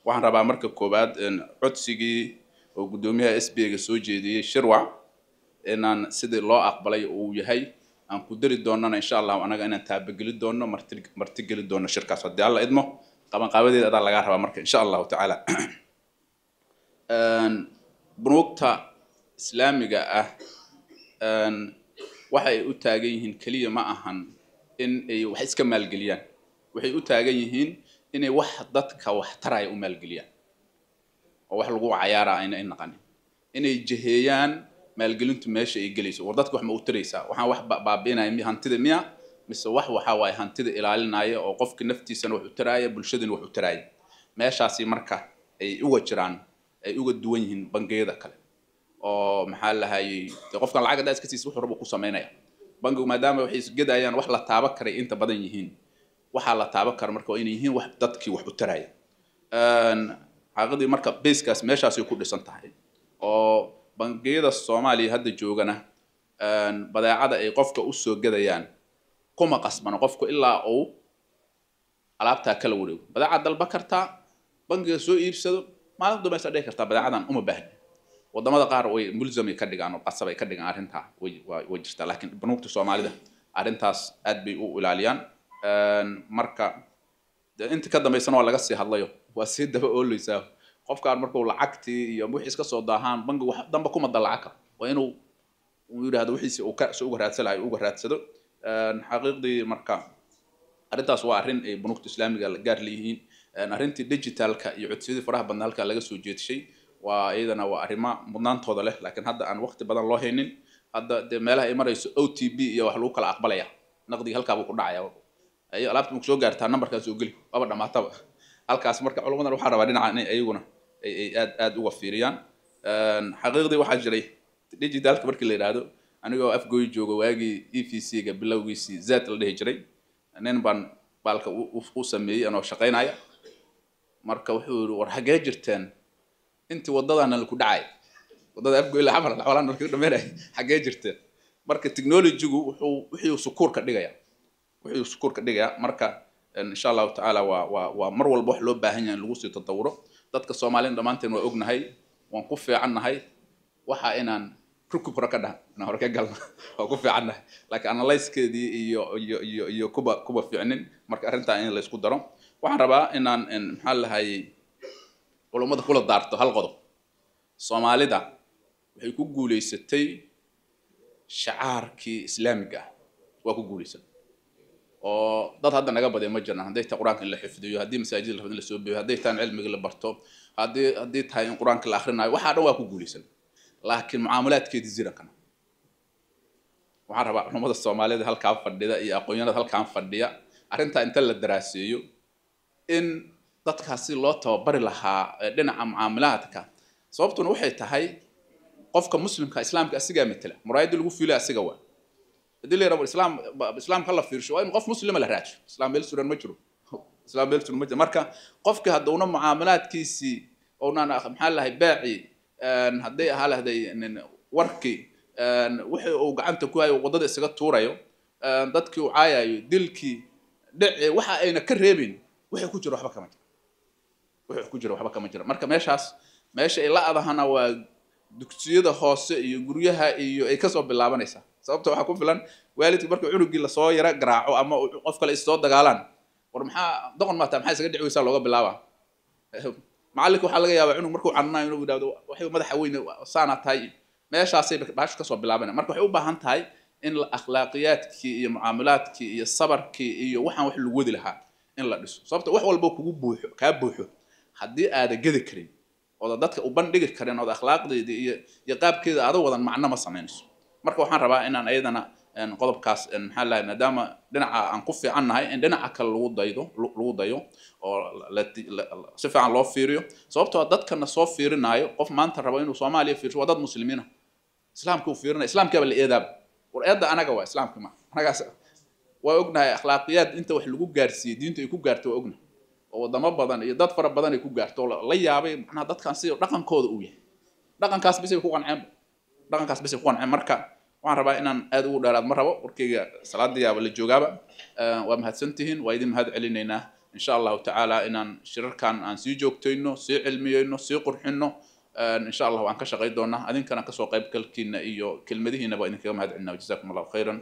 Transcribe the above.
waxaan rabaa marka koobaad codsigii oo gudoomiyaha SBA soo jeediyay shirwac inaan sidii loo aqbalay uu yahay aan ku dari doonana insha Allah anaga inaan taabageli doono marti geli doono shirkaas hadii alla idmo qabanqaabadeeda adaa laga rabaa marka insha Allah taala bunuugta islaamiga ah waxay u taagan yihiin kaliya ma ahan in ay wax iska maalgeliyaan waxay u taagan yihiin inay wax dadka wax taray u maalgeliyaan oo wax lagu cayaaraa ay naqanin inay jiheeyaan maalgelintu meesha ay galayso war dadku wax ma u taraysaa waxaan wax baabiinaya hantida miya mise waxa way hantida ilaalinaya oo qofka naftiisana wax u taraaya bulshadana wax u taraaya meeshaasi marka ay uga jiraan ay uga duwan yihiin bangiyada kale oo maxaa la hayay qofkan lacag iska siisa wuxuu rabo ku sameynaya bangigu maadaama waxay isgadayaan wax la taaba karay inta badan yihiin waxa la taaba karo marka inay yihiin wax dadkii wax u taraya xaqadii marka basekaas meeshaas ay ku dhisan tahay oo bangiyada Soomaaliya hadda joogana badeecada ay qofka u soo gadayaan kuma qasbana qofku ilaa uu alaabta kala wareego badeecada dalba karta bangiga soo iibsado maalin dambe ay sadhay karta badeecadan uma baahna wadamada qaar way mulzami ka dhigaan oo qasab ay ka dhigaan arinta way jirtaa laakiin banuugta Soomaalida arintaas aad bay u ilaaliyaan marka inta ka dambeysana waa laga sii hadlayo waa si daba ooleysaa qofkaan markuu lacagtii iyo wixii iska soo daahaan bangigu wax damba kuma dalaca waa inuu yiraahdo wixiisi uu ka soo raadsado xaqiiqdii marka arintaas waa arin ay banuugta islaamiga la gaar leeyihiin arintii digitalka iyo codsidii faraha badan halka laga soo jeedshay waa iyadana waa arima mudnaantooda leh laakiin hadda aan waqti badan loo haynin hadda de meelaha ay marayso OTP iyo wax lagu kala aqbalaya naqdiga halka uu ku dhacaya ay alaabta ku soo gaartaa numberkaas oo gali baba dhamaataba halkaas marka culimadana waxa rabaa dhinaca inay ayaguna ay aad uga fiiriyaan xaqiiqdii waxa jiray digitalka markii la yiraahdo anigoo afgooy joogo waagi EFC-ga bilowgiisii zaad la dhihi jiray nin baan balka u sameeyay anoo shaqeynaya marka wuxuu war xagee jirteen inta wadadana la ku dhacay wadada afgooy la xamar xawlaan markii dhameeray xagee jirteen marka technology-gu wuxuu sukuur ka dhigaya marka insha Allah taala waa mar walba wax loo baahan yahay lagu sii tatawuro dadka Soomaaliyeed dhamaanteen waa ognahay waan ku fiicannahay waxa inaan rukubra ka dhahan hore ka galno waa ku fiicannahay laakiin analyse-keedii iyo kuba fiicnin marka arinta in la isku daro waxaan rabaa inaan maxaa la hayay culimada kula daarto hal qodob Soomaalida waxay ku guuleysatay shacaarkii islaamiga waa ku guuleysatay oo dad hadda naga baday ma jirnaa haday ta quraanka la xifdiyo hadii masaajid la soo biyo haday taan cilmiga la barto hadii tahay in quraanka la akhrinayo waxa dhan waa ku guuleysan laakiin muamalaadkeedii zira kana waxaan rabaa culimada Soomaaliyeed halka fadhida iyo aqoonyahanada halka fadhiya arinta inta la daraaseeyo in dadkaasi loo tababari lahaa dhinaca muamalaadka sababtuna waxay tahay qofka muslimka islaamka asiga metela muraayid lagu fiilay asiga waa hadii la rabo islaam kala fiirsho waa in qof muslim la raajo islaam meel suran ma jiro marka qofka hadawna muamalaadkiisi oo maxaa la hay baaci haday ahaladay warki wixii uu gacanta ku hayo wadada isaga tuurayo dadkii uu caayayo dilkii dhici waxa ayna ka reebin wixii ku jiro waxba kama jiro marka meesha ay la adahana waa dugsiyada hoose iyo guryaha iyo ay ka soo bilaabanaysa sababta waxa ku filan waalidku marka cunugii la soo yara garaaco ama qof kale isoo dagaalaan war maxaa doqon maata maxay isaga dhiciyaysa looga bilaaba macallinka waxa laga yaabaa cunug markuu canaanayo inuu yiraahdo waxay madaxa weyn saana tahay meeshaasay baash ka soo bilaabanay marka waxay u baahan tahay in akhlaaqiyadkii iyo muamalaadkii iyo sabarkii iyo waxaan wax lagu wadi lahaa in la dhiso sababta wax walba kugu buuxo hadii aad gadi karin oo dadka u bandhigi karin oo akhlaaqdeeda iyo qaabkeeda aad wadan macna ma sameynayso marka waxaan rabaa inaan ayadana qodobkaas maxaa la maadaama dhinaca aan ku fiicannahay in dhinaca kale lagu dayo oo si fiican loo fiiriyo sababtoo dadkana soo fiirinayo qof maanta rabo inuu Soomaaliya fiirsho wadad muslimiina islaamka u fiirinayo islaamka bal eedaab war eeda anaga waa islaamka ma anagaas waa ognahay akhlaaqiyad inta wax lagu gaarsiyo diinta ay ku gaarto waa ognahay oo wadamo badan iyo dad fara badan ay ku gaarto la yaabay macnaha dadkan si dhaqankooda u yahay dhaqankaas bisay ku qanceen marka waxaan rabaa inaan aad ugu dheeraad ma rabo warkayga salaadii la joogaaba waa mahadsantihiin waa idin mahad celinaynaa إن شاء الله تعالى إن شرر كان عن سي جوكتينو سي علميينو سي قرحينو إن شاء الله وأن كشغيد دونا أذن كان كسو قيب كلكين إيو كلمة هنا بقى إنك ما هاد عنا وجزاكم الله خيرا.